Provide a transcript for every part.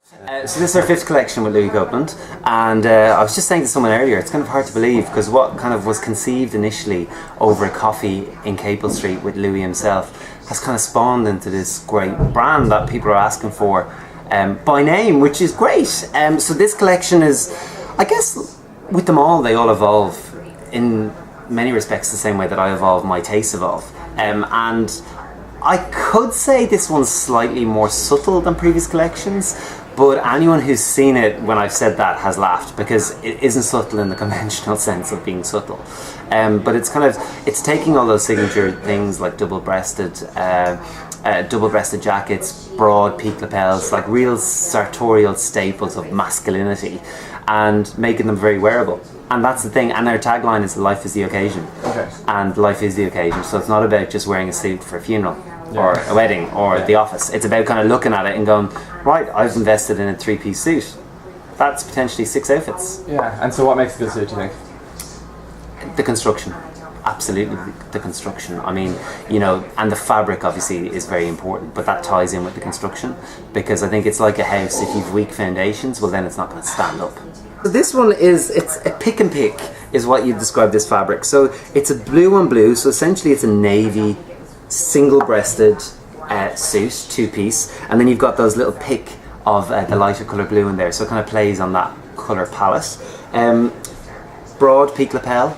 So this is our 5th collection with Louis Copeland, and I was just saying to someone earlier, it's kind of hard to believe because what kind of was conceived initially over a coffee in Capel Street with Louis himself has kind of spawned into this great brand that people are asking for by name, which is great. So this collection is, I guess, with them all, they all evolve in many respects the same way that I evolve, my tastes evolve. And I could say this one's slightly more subtle than previous collections, but anyone who's seen it when I've said that has laughed because it isn't subtle in the conventional sense of being subtle. But it's kind of, it's taking all those signature things like double-breasted jackets, broad peak lapels, like real sartorial staples of masculinity, and making them very wearable. And that's the thing, and their tagline is "Life is the occasion." Okay. And life is the occasion, so it's not about just wearing a suit for a funeral or a wedding or the office. It's about kind of looking at it and going, right, I've invested in a 3-piece suit. That's potentially 6 outfits. Yeah, and so what makes a good suit, do you think? The construction. Absolutely, the construction. I mean, you know, and the fabric obviously is very important, but that ties in with the construction, because I think it's like a house. If you've weak foundations, well then it's not going to stand up. So this one is, it's a pick and pick is what you describe this fabric. So it's a blue on blue, so essentially it's a navy single-breasted suit, 2-piece, and then you've got those little pick of the lighter colour blue in there, so it kind of plays on that colour palette. Broad peak lapel,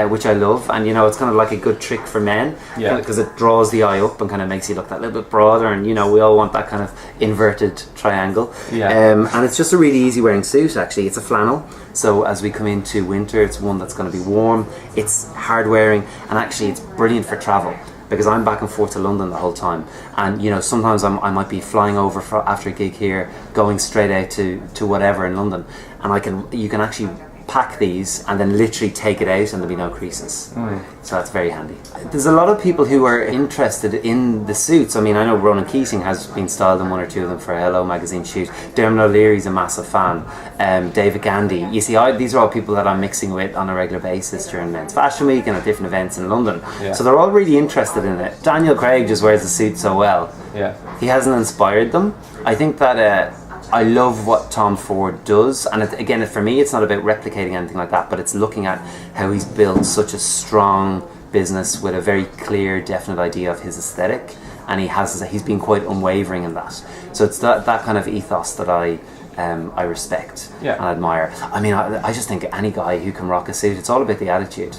which I love, and you know, it's kind of like a good trick for men, because it draws the eye up and kind of makes you look that little bit broader, and you know, we all want that kind of inverted triangle. And it's just a really easy wearing suit. Actually, it's a flannel, so as we come into winter, it's one that's going to be warm, it's hard wearing, and actually it's brilliant for travel, because I'm back and forth to London the whole time, and you know, sometimes I might be flying over after a gig here, going straight out to whatever in London, and you can actually pack these and then literally take it out and there'll be no creases. So that's very handy. There's a lot of people who are interested in the suits. I mean, I know Ronan Keating has been styled in 1 or 2 of them for a Hello magazine shoot. Dermot O'Leary's a massive fan. David Gandy. You see, these are all people that I'm mixing with on a regular basis during Men's Fashion Week and at different events in London. So they're all really interested in it. Daniel Craig just wears the suit so well. He hasn't inspired them. I think that I love what Tom Ford does, and again, for me, it's not about replicating anything like that, but it's looking at how he's built such a strong business with a very clear, definite idea of his aesthetic, and he's been quite unwavering in that. So it's that kind of ethos that I respect and admire. I mean, I just think any guy who can rock a suit, it's all about the attitude.